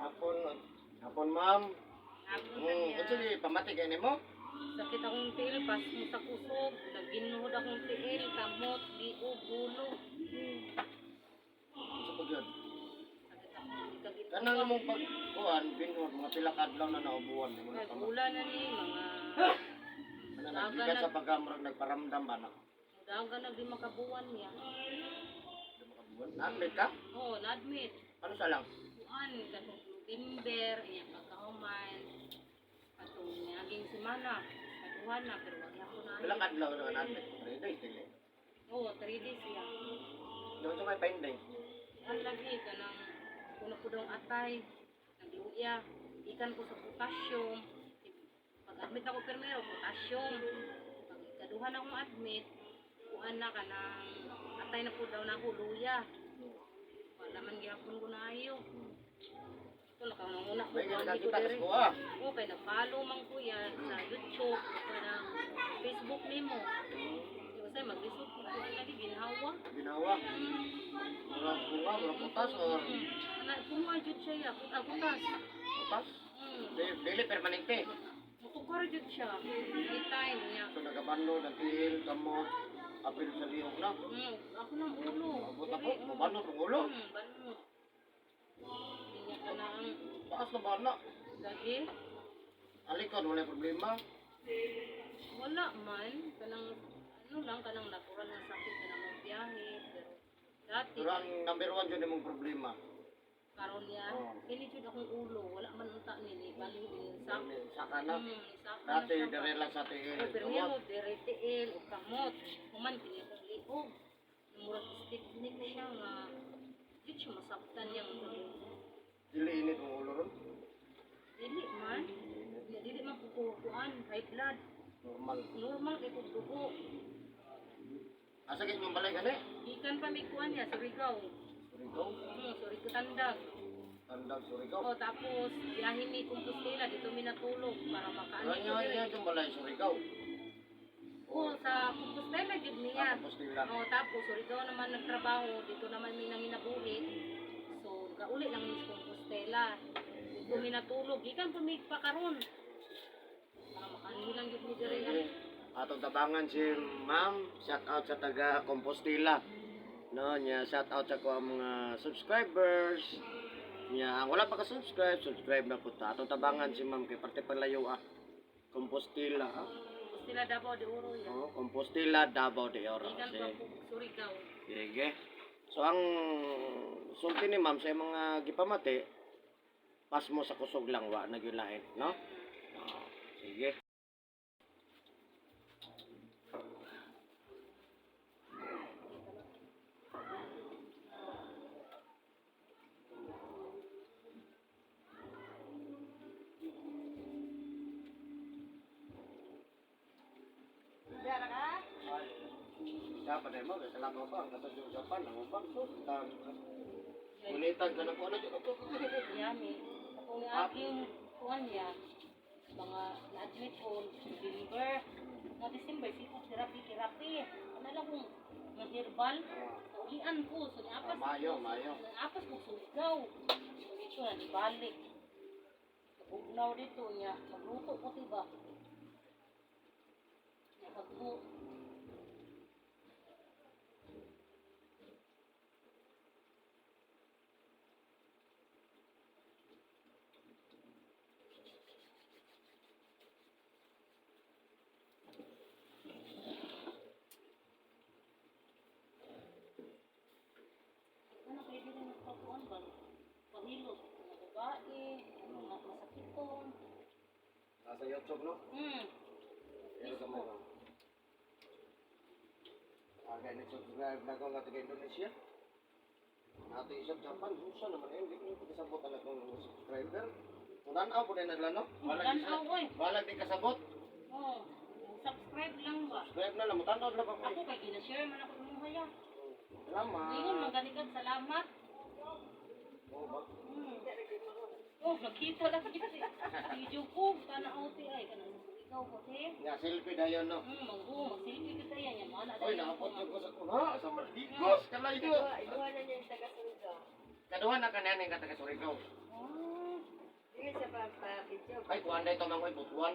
Hapon, hapon ma'am. Hapon Unsa kanya. di pamati kay nimo? Sakit akong tiil, pas mo sa kusog. Naginuhod akong tiil, kamot, liog, ulo. Unsa pa gyud? Sakit akong ikagit. Kanang imong pagkuan binhod mga pila ka adlaw na naubuan nimo na pamati. Ulan na ni, mga Ano nagbigat sa pagkamurag nagparamdam ba na? daga na di makabuwan niya. Na-admit ka? Oo, na-admit. Ano sa lang? Kuan, katong timber, iya kakahuman. Katong naging semana. Katuhan na, pero wag ako na. Pila ka adlaw na na-admit? 3 days dili. Oo, 3 days siya. Doon sa may finding. Ang lagi ka ng kuna ko daw atay, nagluya, ikan ko sa potassium. Pag-admit ako primero, potassium. Pag ikaduhan akong admit, kuan na ka ng atay na po daw na ako, luya. Wala man gyapon ko na ayo. Ito lang ka muna ko. May Kuan nga di ko kita dire. ko ah. Oo, kay na-follow man ko yan sa YouTube, sa Facebook nimo. Di ba sa'yo, mag-lisod ko ko lagi, ginhawa. Ginawa. Mura bunga, mura putas or Kung jud siya ya, putas. putas. Dili permanente. Mutukar jud siya. Anytime niya. So nagabando, nagtiil, kamot, apil sa lihok na. Ako ng ulo. Abot ako, mabano ng ulo. Banot. Hindi ka na ang Taas na bana. lagi. Alikon, wala problema. Wala man. Kanang, ano lang, kanang natural na sakit ka na magbiyahe. Pero dati, Pero ang number 1 dyan yung problema. karon yan, Oo. pinitid akong ulo. Wala man unta nili. Bali, sak. Saka na. Sak na Dati, siya. dire lang sa tiil. O permiro, diretiil, o kamot. Human, pinitong liog. Murag stiffneck siya nga. Di siya masaktan niya. Dili init ang ulo ron. Dili man. Dili man kukuhaan. High blood. Normal. Normal kay kung dugo. Asa kayo mong balay gani? Ikan pa may kuhaan niya, Surigao. Surigao. Surigao Tandag. Tandag Surigao. O tapos, biyahe mi Compostela, dito mi natulog para makaano ko Ano dire. yung balay Surigao? O sa Compostela, gid niya. Compostela. O tapos, Surigao naman nagtrabaho, dito naman mi nanginabuhi. So, kauli lang mi sa Compostela. Dito mi natulog, ikan pa mi pakaron. Para makaano lang gid mi dire na. Atong tabangan si Ma'am, shout out sa taga Compostela. No, nya shout out sa ko ang mga subscribers. Nya ang wala pa ka subscribe na po ta. Atong tabangan si Ma'am kay parte palayo Compostela. Compostela Davao de Oro yan. Oh, Compostela Davao de Oro. Ikan pa po Surigao. Sige. So ang sulti ni Ma'am sa mga gipamati, pas mo sa kusog lang wa nagyulain, no? Oh, sige. Dapat ay mo, sa lang ba, ang katong yung Japan, ang ubang so, ulitan ka na po, ano dyan ako? Yami. Kung aking kuwan niya, mga na-admit ko, December, na December, sipot therapy. Ano lang kung herbal, ulian ko. So, niapas Mayo. Niapas ko Surigao. So, dito na, nibalik. Ugnaw dito niya, magluto ko diba? Pagpo. Ano pwede rin magpapuan ba? Pahilot. Mga babae, mga masakitong. Nasa YouTube, no? Pero ka mo. Agay na subscribe na ko nga taga Indonesia. Nato isang Japan, busa naman eh, hindi ko kasabot ang akong subscriber. Kung tanaw po na naglano, Tanaw, oy. balag di kasabot. Oo. Subscribe lang ba? Subscribe na lang, tanaw lang ako. Ako kay ginashare man ako ng haya. Salamat. Ingon magaligad salamat. Oo ba? Oh, nakita na kasi video ko kana auti ay kana ikaw ko te. Nga, selfie dayon, no? Magsilpi kita yan yan mana Oy, naapot ko sa kuna, sa Maldigos, kalayo. Iduha na niya taga Surigao. Kaduhan na kanan yung kataga Surigao. siya pa-video. Ay, kuhan na ito mga ko'y Butuan.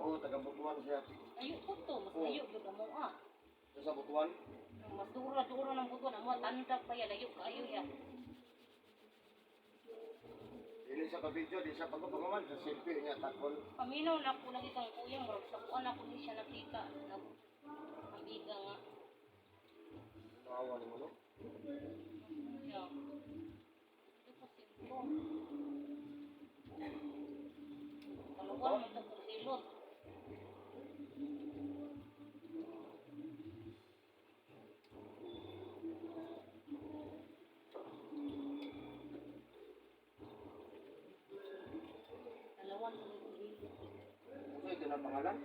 Oo, taga Butuan siya. Ayo po to, mas Oh. ayo gyud mo ah. Ito sa Butuan. Mas dura-dura ng buto na mo tandag pa yan, ayo kaayo ya. Dili sa ka-video, di sa pagpapangaman. Sa selfie niya, takon. Paminaw na ko lagi kang kuya, murag sa kuan ako di siya nakita. Ang biga nga. Naawa ni mo, no? Yeah. Ito po simpo. Kaluwan mo ito kung silot. Kaluwan mo ito silot. Ano ito na pangalan?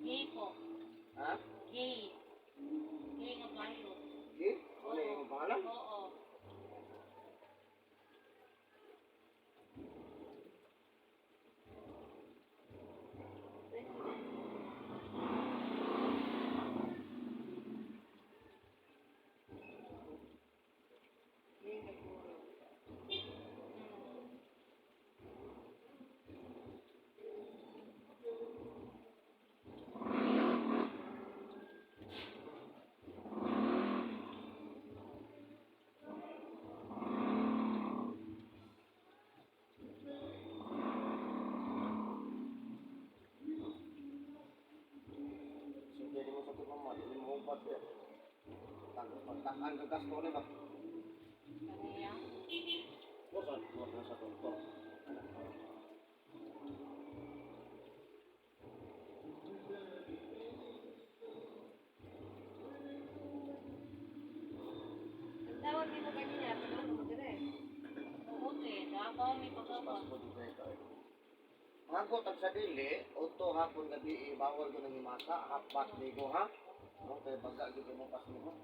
Gay po. Ha? Gay. Gay nga bayo. Di? Ano yung pangalan? Oo. Sige, di mo sa pagpapamad. Di mo upat eh. Pagtakan ka gasto ni ba? Kaya. Bosan, huwag na sa tonton. Ang tawag nito kanina, pero mo dire. Buti, dabaw may pagkawa. Hagot ang sa dili, uto hapon gabi bawal ko ng himasa, hapat ligo ha. No, kaya baga gito mo pas mo.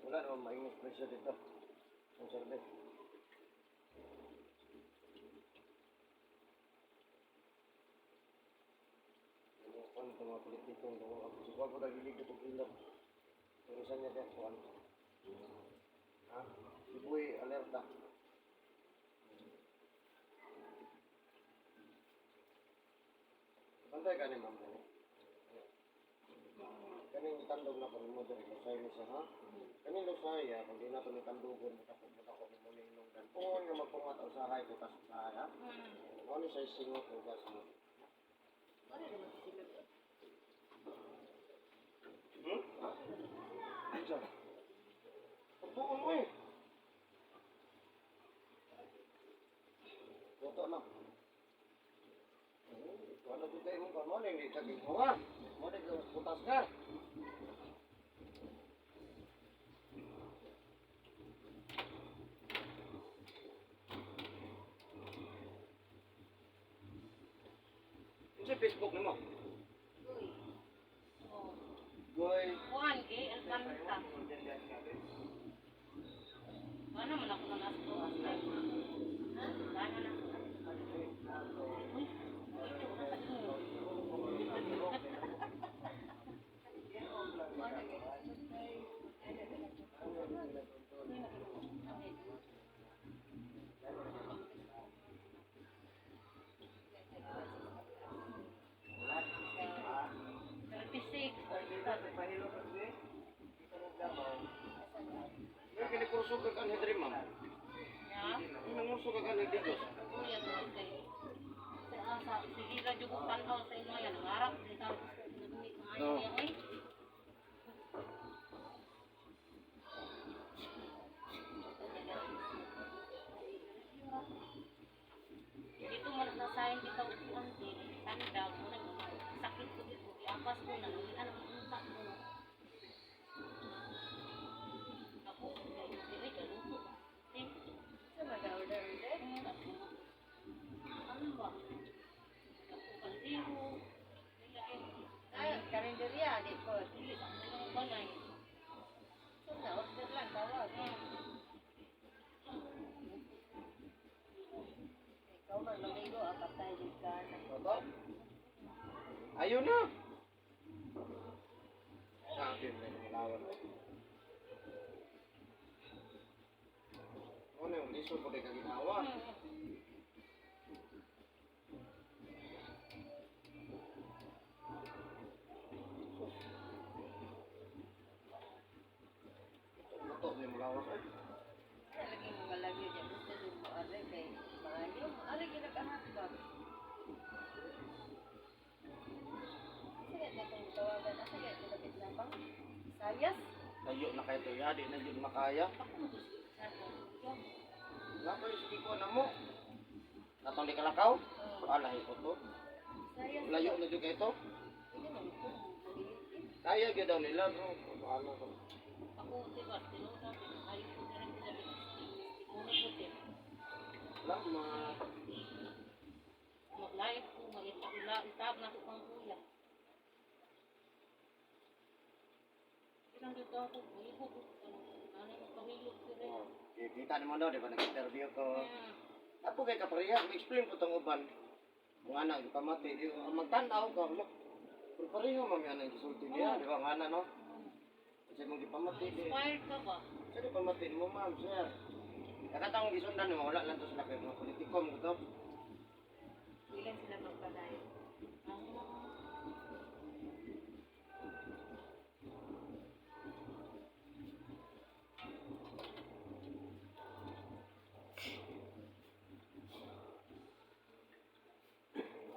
Wala naman maingos presyo dito. Ang service. Ano ito mga kulit dito? Huwag ko nagilig ito ilog. Pero saan niya dyan? Kuhan. Ha? Ibuhi, alerta. Bantay ka ni ma'am. Kaning tandog na kami mo dyan. Lusay mo siya ha? Kaning lusay ya. Kung di na ito may tandugon. Matapunta ko ni muling nung dan. Kung nga magpungat ang sahay ko tas sahay ha? Ano siya singot o gas mo? Ano naman si Silot? Hmm? Diyan. Pagbuon mo eh. Toto na. Wala ko tayo mo mo na hindi saging mo ha. Mo na putas ka. Sa Facebook ni mo. Oh. Goy. Kuan kay Alcanta. Ano man ako na last to hasta. Ha? Ano na? Uy. Ito na sa inyo. Kaya kinikurso ka kan hidri ma'am. Ya. Nanguso ka kan hidri dos. Kuya to kay. Sa sige ra jud ko tanaw sa inyo yan. Ngarap di ta nagmit maayo ya oy. Dito man nasayin kita upuan din. Tanda mo na sakit ko dito. Apas ko Ayun na. Sabi mo na malawan. Ano yung liso ko kay ginawa? Ito ni malawan. Lagi mo malagi dyan. Gusto din mo aray kay maayo. Aray ginagahasbag. Sige na itong tawagan. Sige, tulapit na pang. Sayas. Tayo na kayo to ya, di na yun makaya. Ako mo gusto sa yun. Wala pa yung sige ko na mo. Natong di kalakaw? Alahi ko to. Sayas. Layo na dyan kayo to. Hindi naman ito. Magilitin. Kaya gyud daw nila, bro. Ano ko. Ako, diba, tinuna, ayaw ko na rin sila tinuna ko din. Lang ma. Mag-live ko, mag-itab na ko pang kuya. Ilang dito ako, mahihog ko. Ano yung pahilog ko rin. Oh, kita naman daw, di ba nag-interview ko. Hmm. Apo kay kapareha, explain ko tong uban. Ang anak di pamati, di magtanaw ka, look. Pero pareho man yan ang gisulti niya, di ba ang anak no? Kasi mong gipamati di. Inspired ka ba? Sa di pamati mo ma'am, sir. Nakataong gisundan mo, wala lang to sila kay mga politikom ko to. Ilan sila magpalayo.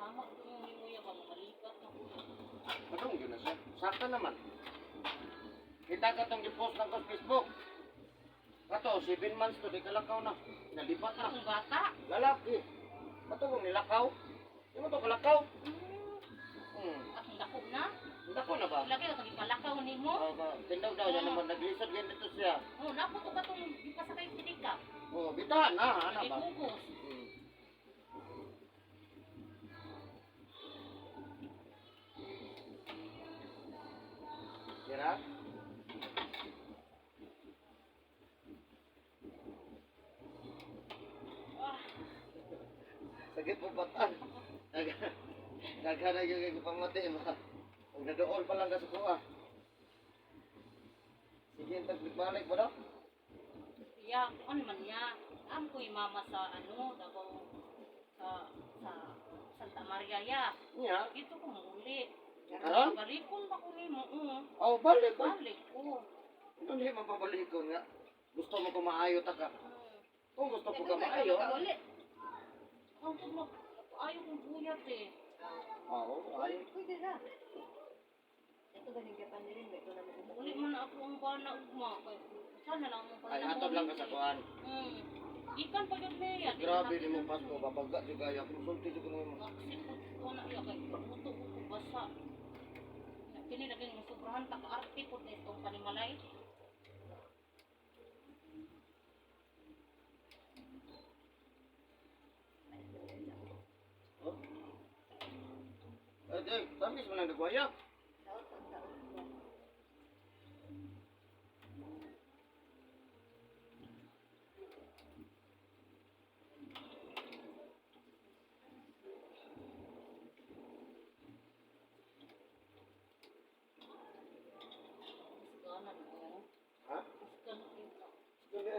Tama ko yung himuya ba, makalipat na ko. Matong yun na siya. Sakta naman. Kita ka tong gipost lang ko sa Facebook. Kato, 7 months to, di kalakaw na. Nalipat na. Ang bata. Lalaki. Bato kong nilakaw. Di mo to kalakaw? At ang dako na. Dako na ba? Lagi ka palakaw ni mo. Tindaw daw niya naman, naglisod yan dito siya. Oh, naputo ka itong ipasakay sa tinika. Oh, bitahan na, ano ba? Ibugos. Hmm. Kira? Sakit po batan. Naghanag yung pamati ba? Kung nadoon pa lang ka sa kuha. Sige, tagbalik ba daw? Ya, ano man niya. Am ko mama sa ano, Davao sa Santa Maria ya. Niya? Dito ko muli. Karon? Balikon ba ko nimo? Oh, balik ko. Balik ko. Ito hindi mapabalik ko nga. Gusto mo ko maayo ta ka. Kung gusto ko ka Ito maayo. ka ulit. Ang tugma ayaw kong buyat eh. Oo, maayo. Pwede na. Ito galing ka pandirin. Ito na mo. Uli man ako ang bana ugma kay sana lang mo Ay, atod lang ka sa kuhan. Ikan pa yun niya. Grabe ni mo pas mo, babaga di kaya. Konsulti di ko na mo. Nakasipot ko na iya kay buto ko ko basa. Kini lagi ng sobrahan ta ka-arte po na itong panimalay. Oh. Eh, dek, tamis mo lang nagwaya. Taot ang taot mo. Ganan ko. Ha? Iskan kita. Sige.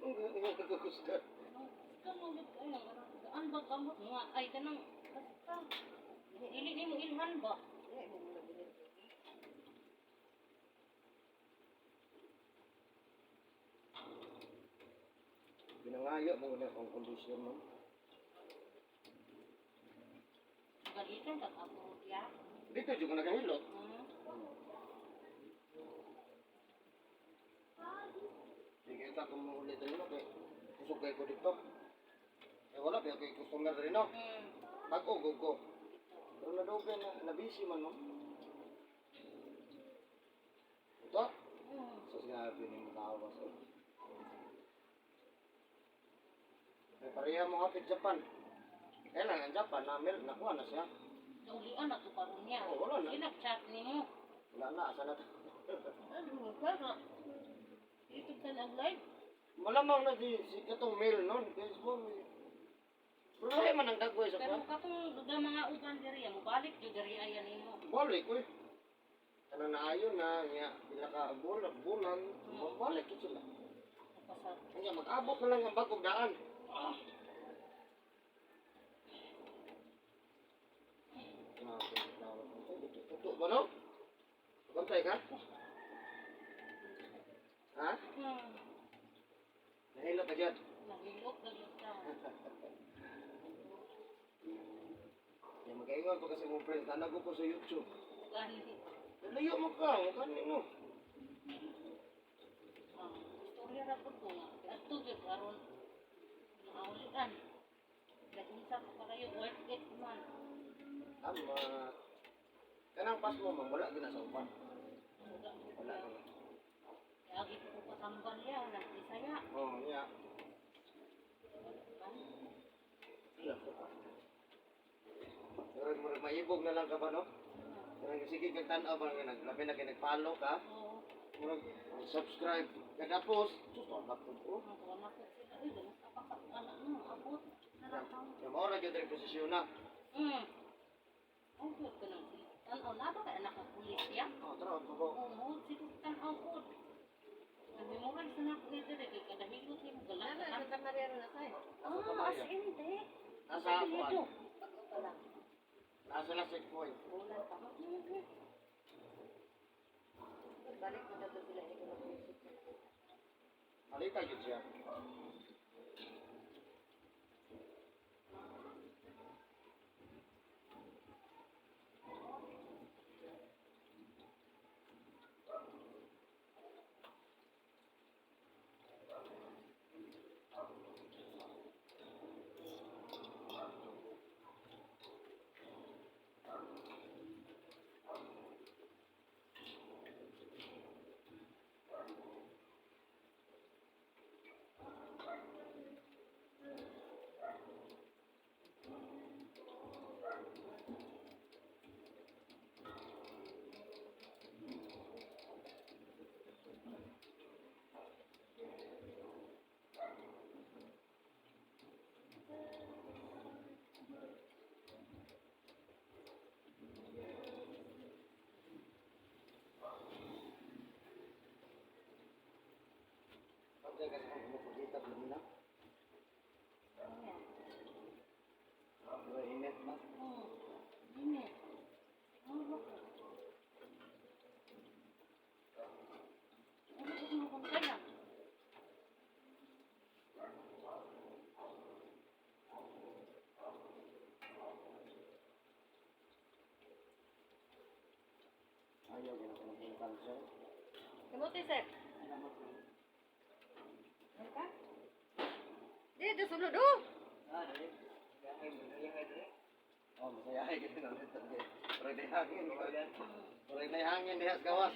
Ang ganyan nagkukusgan. Iskan mo gid ay ang ba kamot nga ay kanang basta. Dili nimo ilhan ba? Eh, mo muna bilhin. Binangayo mo na ang kondisyon mo. Galitan ka ako ya. Dito juga nagahilot. Sige ka kung ulit rin mo kay kusog kay ko dito. Eh wala kaya kay customer rin no. Pag-ugog ko. Pero nadobe na nabisi man no. Ito? So sinabi ni mo kawas. Eh pareha mo hapit Japan. Kailan ang Japan na nakuha na siya. Naulian na to karon niya. Oh, wala na. Sinag-chat nimo. Wala na, asa na to. Ano mo ka? YouTube ka nag-live? Malamang na di si katong mail nun. Facebook. Wala man ang dagway sa Pero kwan. katong duga mga uban diri, mo balik jud diri ayan nimo. Balik ko eh. Kanang naayon na niya, bila ka bulan, balik ko sila. Pasal. Kanya mag-abot na lang ang bagong daan. Tutok ba no? Bantay ka? Ha? Nahilo ka dyan? Nahilot na jud ka. Yan, mag-aingon pa kasi mong friend. Tanag ko po sa YouTube. Gani. Layo mo ka, mukha mo. Istorya ra pud ko nga. Adto jud karon. Naulitan. Dahil sa kayo worth it man. Tama. Kanang pas mo, mang, wala gina sa upan. Wala Wala ko. na. Lagi ko pasamban niya nang Bisaya. Oo, niya. Iya. Pero murag maibog na lang ka ba, no? Murag sige kang tanaw ba nga labi na kay nag-follow ka. Oo. Murag subscribe. Kada post, tuto na po. Ang kawana ko sila. Ay, ganun ka pa anak mo. Abot. Naratang. Yung mo ra gyud ang posisyon na. Ang good ka nang tanaw na ba kaya nakapulis ya? Oh, tara, babo. Oo, mo siguro tanaw po. Nagmimorag sa nak ni dire kay kada hilot ni mo Ano, galak. sa Tamarero na tayo. As in de. Nasa ako. Bago pa lang. Nasa last checkpoint. Bulan pa. Balik mo na to sila. Hindi ko mag-isip. Halika yun siya. Pagkaya kasi kung pumapagkita ko nila. Pero init na. Ini. Ano ba ko? Ano ko mo kung kaya? Ayaw gina ng cancer. Kamuti, sir. Ano ka? Di, sunod, oh! Ah, dali. Oh, masayahay ka na ulit. Parang may hangin. Parang may hangin diha sa gawas.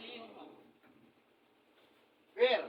Bir!